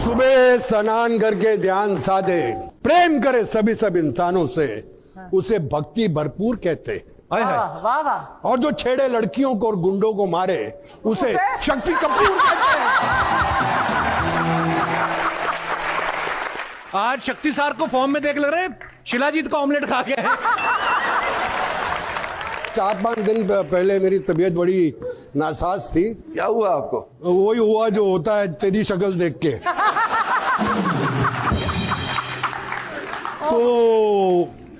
सुबह स्नान करके ध्यान साधे, प्रेम करे सभी सब इंसानों से, उसे भक्ति भरपूर कहते हैं। वाह वाह। और जो छेड़े लड़कियों को और गुंडों को मारे, उसे शक्ति कपूर कहते हैं। आज शक्ति सार को फॉर्म में देख लग रहे शिलाजीत का ऑमलेट खा गया है। 4-5 दिन पहले मेरी तबीयत बड़ी नासाज थी। क्या हुआ आपको? वही हुआ जो होता है तेरी शक्ल देख के। तो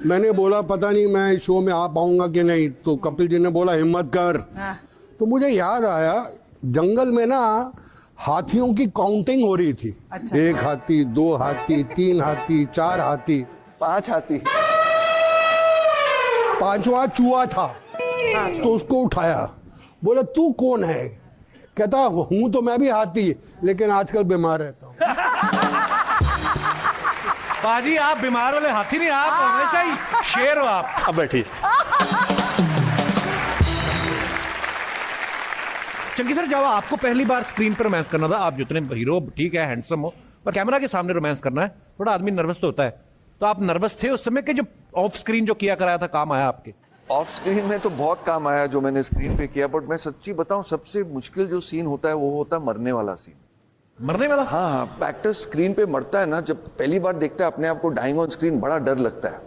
मैंने बोला पता नहीं मैं शो में आ पाऊंगा कि नहीं, तो कपिल जी ने बोला हिम्मत कर। तो मुझे याद आया जंगल में ना हाथियों की काउंटिंग हो रही थी। अच्छा। 1 हाथी, 2 हाथी, 3 हाथी, 4 हाथी, 5 हाथी, 5वां चूहा था। तो उसको उठाया, बोले तू कौन है? कहता हूं तो मैं भी हाथी, लेकिन आजकल बीमार रहता हूं। बाजी आप बीमार वाले हाथी नहीं, आप हमेशा ही शेर हो। आप अब बैठिए। चंकी सर, जब आपको पहली बार स्क्रीन पर रोमांस करना था, आप जितने हीरो ठीक है, हैंडसम हो, पर कैमरा के सामने रोमांस करना है, थोड़ा आदमी नर्वस तो होता है। तो आप नर्वस थे उस समय के जो ऑफ स्क्रीन जो किया कराया था, काम आया आपके? ऑफ स्क्रीन में तो बहुत काम आया जो मैंने स्क्रीन पे किया, बट मैं सच्ची बताऊं सबसे मुश्किल जो सीन होता है वो होता है मरने वाला सीन। मरने वाला? हाँ, एक्टर स्क्रीन पे मरता है ना, जब पहली बार देखता है अपने आप को डाइंग ऑन स्क्रीन, बड़ा डर लगता है।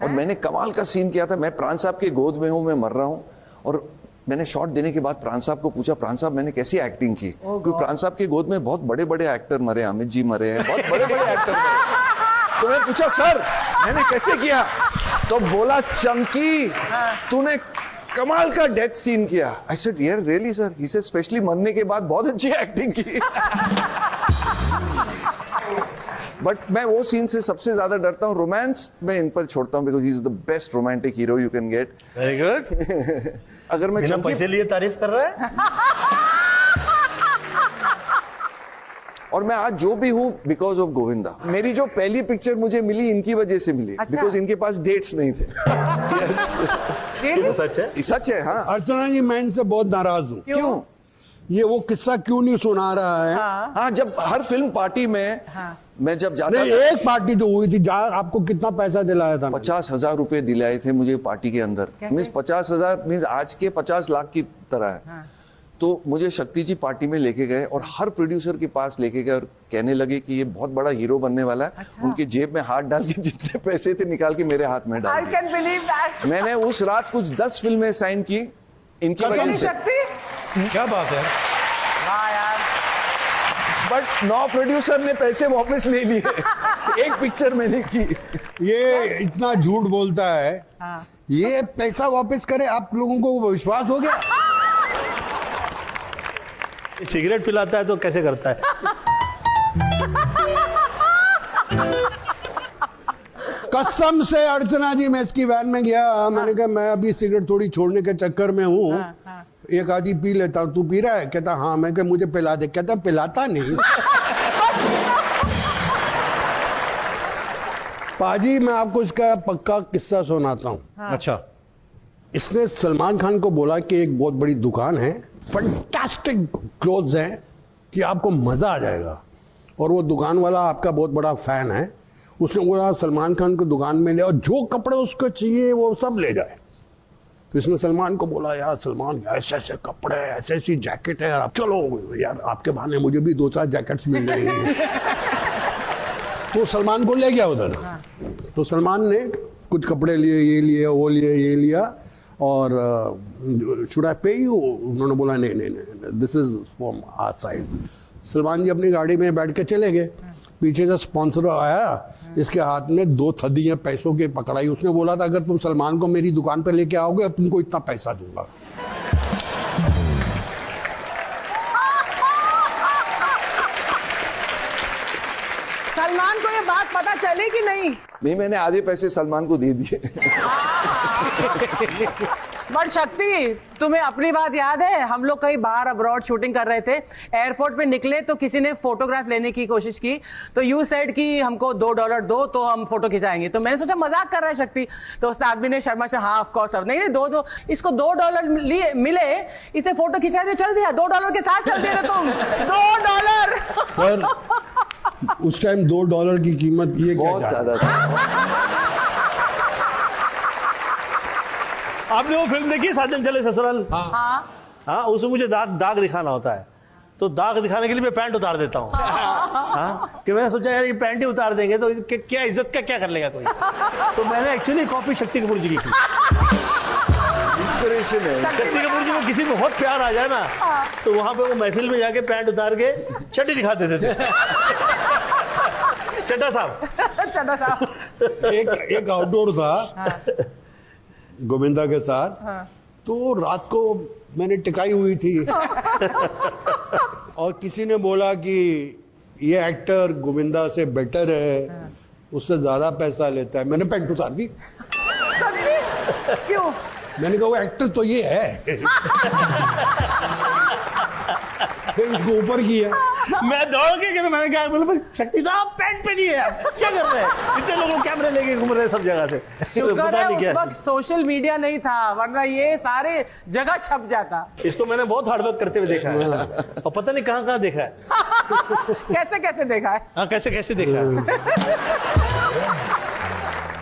और मैंने कमाल का सीन किया था, मैं प्राण साहब के गोद में हूँ, मैं मर रहा हूँ, और मैंने शॉट देने के बाद प्राण साहब को पूछा, प्राण साहब मैंने कैसी एक्टिंग की? क्योंकि प्राण साहब के गोद में बहुत बड़े बड़े एक्टर मरे, अमित जी मरे हैं, बहुत बड़े बड़े एक्टर मरे। तो मैं पूछा सर मैंने कैसे किया? तो बोला चंकी तूने कमाल का डेथ सीन किया। आई सेड यार really sir? He said specially मरने के बाद बहुत अच्छी एक्टिंग की। बट मैं वो सीन से सबसे ज्यादा डरता हूँ। रोमांस मैं इन पर छोड़ता हूँ, because he is the best romantic hero you can get. Very good. अगर मैं पैसे लिए तारीफ कर रहा है। और मैं आज जो भी हूँ बिकॉज ऑफ गोविंदा। मेरी जो पहली पिक्चर मुझे मिली इनकी वजह से मिली, बिकॉज इनके पास डेट्स नहीं थे। सच है? सच है। हाँ अर्चना जी, मैं इनसे बहुत नाराज हूँ। क्यों? ये वो किस्सा क्यों नहीं सुना रहा है? हाँ, जब हर फिल्म पार्टी में मैं जब जाता नहीं, एक पार्टी जो हुई थी जहाँ आपको कितना पैसा दिलाया था? 50,000 रुपए दिलाए थे मुझे पार्टी के अंदर। मीन्स 50,000 मीन्स आज के 50 लाख की तरह है। तो मुझे शक्ति जी पार्टी में लेके गए और हर प्रोड्यूसर के पास लेके गए और कहने लगे कि ये बहुत बड़ा हीरो बनने वाला है। उनकी जेब में हाथ डाल के जितने पैसे थे निकाल के मेरे हाथ में डाल दिए। मैंने उस रात कुछ 10 फिल्में साइन की इनकी वजह से। क्या बात है? बट 9 प्रोड्यूसर ने पैसे वापस ले लिए। एक पिक्चर मैंने की। ये इतना झूठ बोलता है। ये पैसा वापस करे, आप लोगों को विश्वास हो गया? सिगरेट पिलाता है तो कैसे करता है? कसम से अर्चना जी, मैं इसकी वैन में गया, मैंने कहा मैं अभी सिगरेट थोड़ी छोड़ने के चक्कर में हूँ, एक आधी पी लेता हूँ, तू पी रहा है? कहता हाँ। मैं कहा मुझे पिला दे। कहता पिलाता नहीं। पाजी, मैं आपको इसका पक्का किस्सा सुनाता हूँ। अच्छा। इसने सलमान खान को बोला कि एक बहुत बड़ी दुकान है, फैंटास्टिक क्लोथ्स हैं, कि आपको मजा आ जाएगा। और वो दुकान वाला आपका बहुत बड़ा फैन है। उसने बोला सलमान खान को दुकान में ले और जो कपड़े उसको चाहिए वो सब ले जाए। तो इसने सलमान को बोला यार सलमान, ऐसे ऐसे कपड़े, ऐसे ऐसी जैकेट है यार, आप चलो यार, आपके बहाने मुझे भी 2-4 जैकेट्स मिल जाएंगे। तो सलमान को ले गया उधर। तो सलमान ने कुछ कपड़े लिए, ये लिए, वो लिए, ये लिया, और शुड आई पे यू? उन्होंने बोला नहीं नहीं नहीं, this is from our side. Salman ji अपनी गाड़ी में बैठ के चले गए। पीछे से स्पॉन्सर आया, इसके हाथ में 2 थदियां पैसों की पकड़ाई। उसने बोला था अगर तुम सलमान को मेरी दुकान पे लेके आओगे तुमको इतना पैसा दूंगा। सलमान को ये बात पता चली कि नहीं? नहीं, मैंने आधे पैसे सलमान को दे दिए। बट शक्ति, तुम्हें अपनी बात याद है? हम लोग कहीं बाहर अब्रॉड शूटिंग कर रहे थे, एयरपोर्ट पे निकले तो किसी ने फोटोग्राफ लेने की कोशिश की, तो यू सेड कि हमको $2 दो तो हम फोटो खिंचाएंगे। तो मैंने सोचा मजाक कर रहा है शक्ति। तो उस आदमी ने शर्मा से हाँ ऑफ कोर्स, नहीं दो इसको $2 मिले, इसे फोटो खिंचा दिया, चल दिया। $2 के साथ चल दिया तुम। $2। सर उस टाइम $2 की कीमत ये क्या बहुत ज्यादा था। आपने वो फिल्म देखी साजन चले ससुराल? हाँ हाँ, उसमें मुझे दाग दिखाना होता है, तो दाग दिखाने के लिए मैं पैंट उतार देता हूँ। हाँ, कि मैंने सोचा यार ये पैंट ही उतार देंगे तो क्या इज्जत का क्या कर लेगा कोई। तो मैंने एक्चुअली कॉपी शक्ति कपूर जी की इंस्पिरेशन है। शक्ति कपूर जी को किसी में बहुत प्यार आ जाए ना, तो वहां पे वो महफिल में जाके पैंट उतार के चड्डी दिखा देते थे। चड्डा साहब, चलो साहब। एक आउटडोर था गोविंदा के साथ। तो रात को मैंने टिकाई हुई थी और किसी ने बोला कि ये एक्टर गोविंदा से बेटर है, उससे ज्यादा पैसा लेता है। मैंने पैंट उतार दी। क्यों? मैंने कहा वो एक्टर तो ये है। फिर उसको ऊपर किया। मैं दौड़ के गिरा, मैंने कहा बोले शक्ति साहब पैंट पे नहीं है, क्या कर रहे हैं? इतने लोग कैमरे लेके घूम रहे हैं सब जगह से। शुक्र पता है नहीं उस क्या। वक्त सोशल मीडिया नहीं था, वरना ये सारे जगह छप जाता। इसको मैंने बहुत हार्डवर्क करते हुए देखा है और पता नहीं कहाँ देखा है। कैसे कैसे देखा है? हाँ, कैसे कैसे देखा है।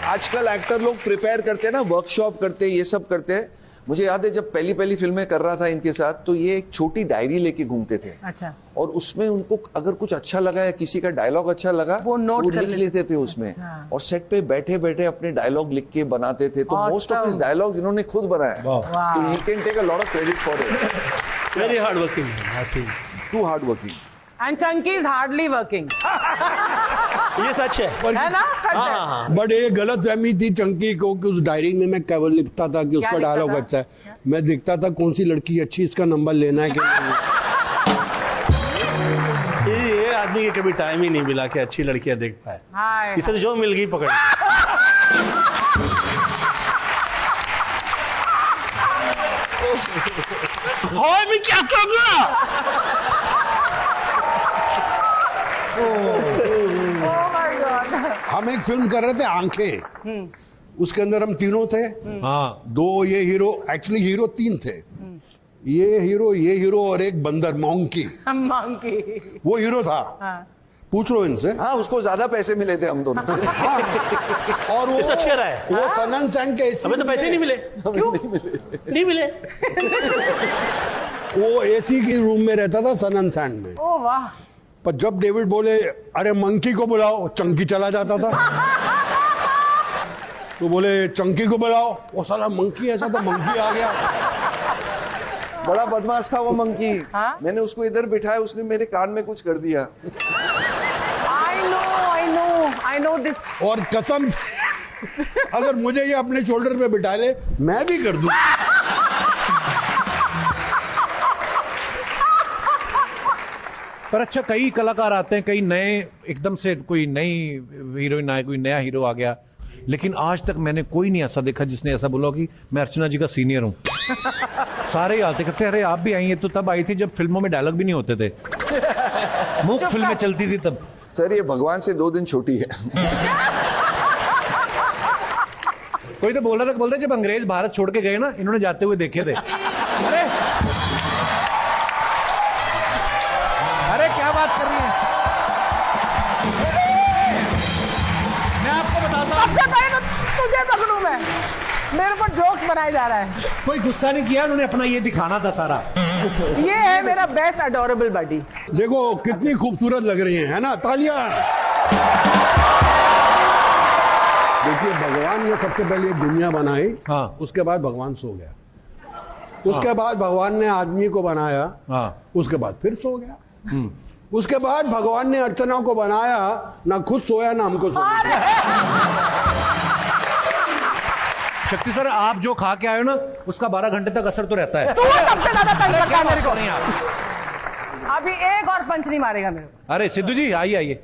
आजकल एक्टर लोग प्रिपेयर करते हैं ना, वर्कशॉप करते हैं, ये सब करते हैं। मुझे याद है जब पहली फिल्में कर रहा था इनके साथ, तो ये एक छोटी डायरी लेके घूमते थे। अच्छा। और उसमें उनको अगर कुछ अच्छा लगा या किसी का डायलॉग अच्छा लगा, वो नोट कर लिख लेते थे उसमें। अच्छा। और सेट पे बैठे बैठे अपने डायलॉग लिख के बनाते थे। तो मोस्ट ऑफ हिज डायलॉग्स इन्होंने खुद बनाया। तो he can take a lot of credit for it. Very hard working, too hard working. And Chunky is hardly working. ये सच है। है ना? सच है। हाँ, बट ये गलत फहमी थी चंकी को कि उस डायरी में मैं केवल लिखता था कि उसका लिखता डायलॉग था? अच्छा है। मैं दिखता था कौन सी लड़की अच्छी, इसका नंबर लेना है कि नहीं। ये आदमी के कभी टाइम ही नहीं मिला कि अच्छी लड़कियां देख पाए। हाय। इसे तो जो मिल गई पकड़ ली। हाय, मैं क्या कर रहा? Oh my God। हम एक फिल्म कर रहे थे आंखें, उसके अंदर हम तीनों थे। हाँ, दो ये हीरो, एक्चुअली हीरो 3 थे। ये हीरो और एक बंदर मोंकी, हम मंकी। वो हीरो था। हाँ। पूछ लो इनसे। हाँ, उसको ज्यादा पैसे मिले थे हम दोनों से। हाँ। और वो ये सच कह रहा है। वो सनन सैन के हमें तो पैसे नहीं मिले। क्यों नहीं मिले? वो एसी की रूम में रहता था सनन सैन में। ओ वाह। पर जब डेविड बोले अरे मंकी को बुलाओ, चंकी चला जाता था। तो बोले चंकी को बुलाओ, वो साला मंकी ऐसा था, मंकी आ गया। बड़ा बदमाश था वो मंकी। हाँ? मैंने उसको इधर बिठाया, उसने मेरे कान में कुछ कर दिया। I know this. और कसम से, अगर मुझे ये अपने शोल्डर पे बिठा ले, मैं भी कर दूं। पर अच्छा कई कलाकार आते हैं, कई नए, एकदम से कोई नई हीरोइन आए, कोई नया हीरो आ गया, लेकिन आज तक मैंने कोई नहीं ऐसा देखा जिसने ऐसा बोला कि मैं अर्चना जी का सीनियर हूं। सारे ही आते कहते अरे आप भी आई हैं, तो तब आई थी जब फिल्मों में डायलॉग भी नहीं होते थे, मूक फिल्में चलती थी तब। सर ये भगवान से 2 दिन छोटी है। कोई तो बोल रहा था, बोलते जब अंग्रेज भारत छोड़ के गए ना, इन्होंने जाते हुए देखे थे। अरे अरे क्या बात कर रही है? मैं आपको बताता हूं, सबसे पहले तो तुझे पकड़ूं मैं। मेरे पर जोक्स बनाया जा रहा है। कोई गुस्सा नहीं किया, उन्होंने अपना ये दिखाना था सारा। ये है मेरा बेस्ट अडोरेबल बडी। देखो कितनी खूबसूरत लग रही है ना? तालियां। देखिए भगवान ने सबसे पहले ये दुनिया बनाई। हाँ। उसके बाद भगवान सो गया। उसके बाद भगवान ने आदमी को बनाया। हाँ। उसके बाद फिर सो गया। उसके बाद भगवान ने अर्चना को बनाया, ना खुद सोया ना हमको सोया। शक्ति सर, आप जो खा के आए हो ना, उसका 12 घंटे तक असर तो रहता है। तू सबसे ज्यादा तंग करता है मेरे को। नहीं आप। अभी एक और पंच नहीं मारेगा मेरे को। अरे सिद्धू जी आइए आइए।